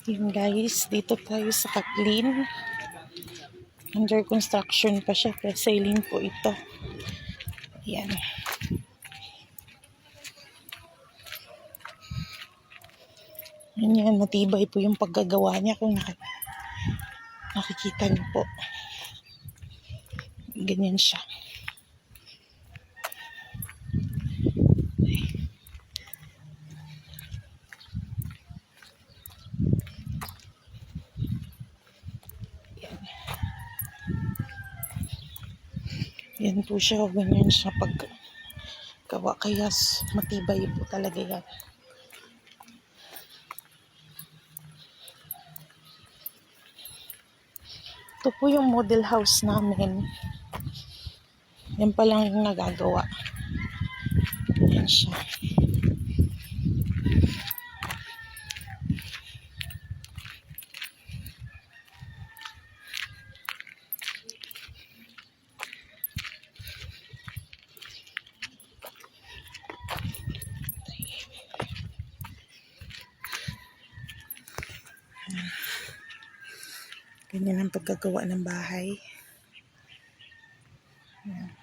Yun guys, dito tayo sa Kathleen. Under construction pa siya, pero sailing po ito. Yan. Yan, matibay po yung paggagawa niya kung nakikita niyo po. Ganyan siya. Yan po siya, ganyan siya paggawa, kaya matibay po talaga yan. Ito po yung model house namin. Yan pa lang yung nagagawa. Yan siya. Ganyan ang pagkagawa ng bahay. Yan.